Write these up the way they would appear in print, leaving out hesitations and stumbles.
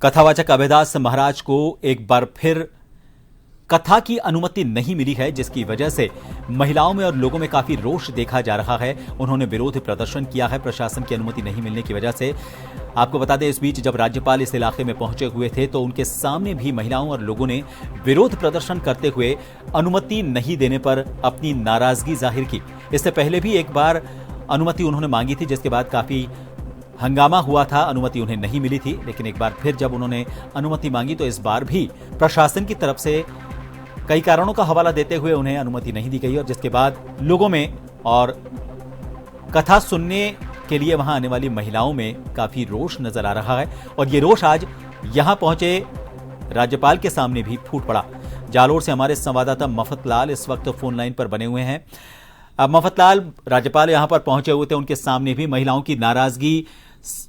कथावाचक अभयदास महाराज को एक बार फिर कथा की अनुमति नहीं मिली है, जिसकी वजह से महिलाओं में और लोगों में काफी रोष देखा जा रहा है। उन्होंने विरोध प्रदर्शन किया है प्रशासन की अनुमति नहीं मिलने की वजह से। आपको बता दें, इस बीच जब राज्यपाल इस इलाके में पहुंचे हुए थे तो उनके सामने भी महिलाओं और लोगों ने विरोध प्रदर्शन करते हुए अनुमति नहीं देने पर अपनी नाराजगी जाहिर की। इससे पहले भी एक बार अनुमति उन्होंने मांगी थी, जिसके बाद काफी हंगामा हुआ था, अनुमति उन्हें नहीं मिली थी। लेकिन एक बार फिर जब उन्होंने अनुमति मांगी तो इस बार भी प्रशासन की तरफ से कई कारणों का हवाला देते हुए उन्हें अनुमति नहीं दी गई, और जिसके बाद लोगों में और कथा सुनने के लिए वहां आने वाली महिलाओं में काफी रोष नजर आ रहा है। और ये रोष आज यहां पहुंचे राज्यपाल के सामने भी फूट पड़ा। जालोर से हमारे संवाददाता मफत लाल इस वक्त फोन लाइन पर बने हुए हैं। अब मफत लाल, राज्यपाल यहां पर पहुंचे हुए थे, उनके सामने भी महिलाओं की नाराजगी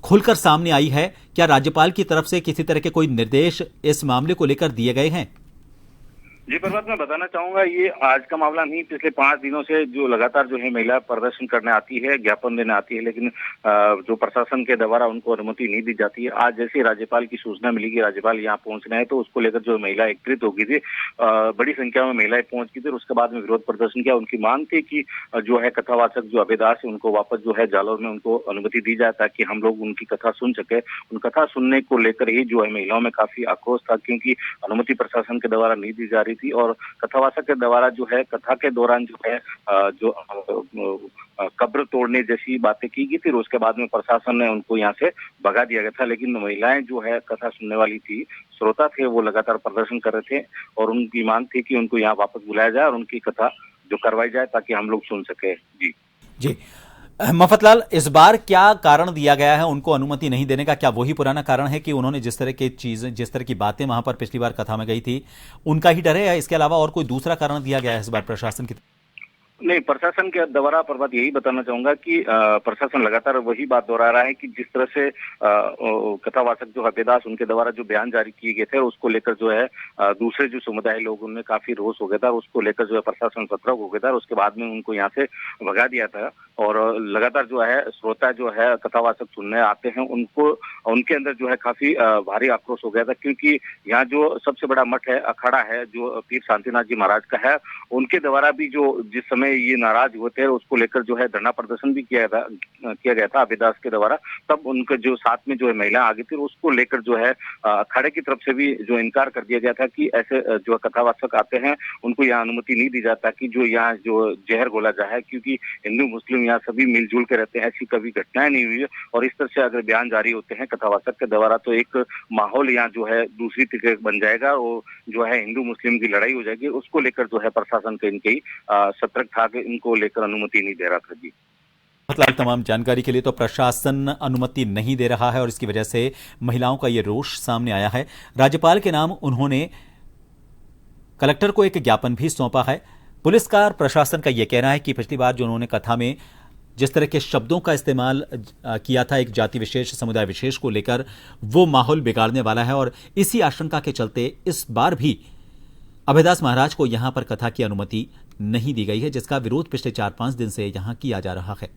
खुलकर सामने आई है। क्या राज्यपाल की तरफ से किसी तरह के कोई निर्देश इस मामले को लेकर दिए गए हैं? जी प्रभात, मैं बताना चाहूंगा, ये आज का मामला नहीं, पिछले 5 दिनों से जो लगातार जो है महिला प्रदर्शन करने आती है, ज्ञापन देने आती है, लेकिन जो प्रशासन के द्वारा उनको अनुमति नहीं दी जाती है। आज जैसे राज्यपाल की सूचना मिली कि राज्यपाल यहाँ पहुंचना है तो उसको लेकर जो महिला एकत्रित हो गई थी, बड़ी संख्या में महिलाएं पहुंच गई थी। उसके बाद में विरोध प्रदर्शन किया। उनकी मांग थी कि जो है कथावाचक जो अभयदास है उनको वापस जो है जालौर में उनको अनुमति दी जाए ताकि हम लोग उनकी कथा सुन सके। उन कथा सुनने को लेकर ही जो है महिलाओं में काफी आक्रोश था, क्योंकि अनुमति प्रशासन के द्वारा नहीं दी जा रही थी। और कथावाचक के द्वारा जो है कथा के दौरान जो है जो कब्र तोड़ने जैसी बातें की गई थी। उसके बाद में प्रशासन ने उनको यहाँ से भगा दिया गया था। लेकिन महिलाएं जो है कथा सुनने वाली थी, श्रोता थे, वो लगातार प्रदर्शन कर रहे थे और उनकी मांग थी कि उनको यहाँ वापस बुलाया जाए और उनकी कथा जो करवाई जाए ताकि हम लोग सुन सके। जी जी मफतलाल, इस बार क्या कारण दिया गया है उनको अनुमति नहीं देने का? क्या वही पुराना कारण है कि उन्होंने जिस तरह की चीजें, जिस तरह की बातें वहां पर पिछली बार कथा में गई थी, उनका ही डर है, या इसके अलावा और कोई दूसरा कारण दिया गया है इस बार प्रशासन की? नहीं, प्रशासन के द्वारा प्रभात यही बताना चाहूंगा कि प्रशासन लगातार वही बात दोहरा रहा है कि जिस तरह से कथावाचक जो अभयदास उनके द्वारा जो बयान जारी किए गए थे उसको लेकर जो है दूसरे जो समुदाय लोग उनमें काफी रोष हो गया था। उसको लेकर जो है प्रशासन सतर्क हो गया था। उसके बाद में उनको यहाँ से भगा दिया था। और लगातार जो है श्रोता जो है कथावाचक सुनने आते हैं, उनको उनके अंदर जो है काफी भारी आक्रोश हो गया था, क्योंकि यहाँ जो सबसे बड़ा मठ है, अखाड़ा है, जो पीर शांतिनाथ जी महाराज का है, उनके द्वारा भी जो जिस समय ये नाराज हुए थे उसको लेकर जो है धरना प्रदर्शन भी किया गया था अभयदास के द्वारा। तब उनके जो साथ में जो है महिला आ गई थी, उसको लेकर जो है अखाड़े की तरफ से भी जो इनकार कर दिया गया था कि ऐसे जो कथावाचक आते हैं उनको यहाँ अनुमति नहीं दी जाता कि जो यहाँ जो जहर घोला जाए, क्योंकि हिंदू मुस्लिम यहाँ सभी मिलजुल के रहते हैं, ऐसी कभी घटनाएं नहीं हुई है। और इस तरह से अगर बयान जारी होते हैं कथावाचक के द्वारा तो एक माहौल यहाँ जो है दूसरी तरीके बन जाएगा और जो है हिंदू मुस्लिम की लड़ाई हो जाएगी। उसको लेकर जो है प्रशासन के इनके सतर्क था कि इनको लेकर अनुमति नहीं दे रहा था। जी मतलब तमाम जानकारी के लिए तो प्रशासन अनुमति नहीं दे रहा है और इसकी वजह से महिलाओं का यह रोष सामने आया है। राज्यपाल के नाम उन्होंने कलेक्टर को एक ज्ञापन भी सौंपा है। पुलिस का और प्रशासन का यह कहना है कि पिछली बार जो उन्होंने कथा में जिस तरह के शब्दों का इस्तेमाल किया था एक जाति विशेष, समुदाय विशेष को लेकर, वो माहौल बिगाड़ने वाला है और इसी आशंका के चलते इस बार भी अभयदास महाराज को यहां पर कथा की अनुमति नहीं दी गई है, जिसका विरोध पिछले 4-5 दिन से यहां किया जा रहा है।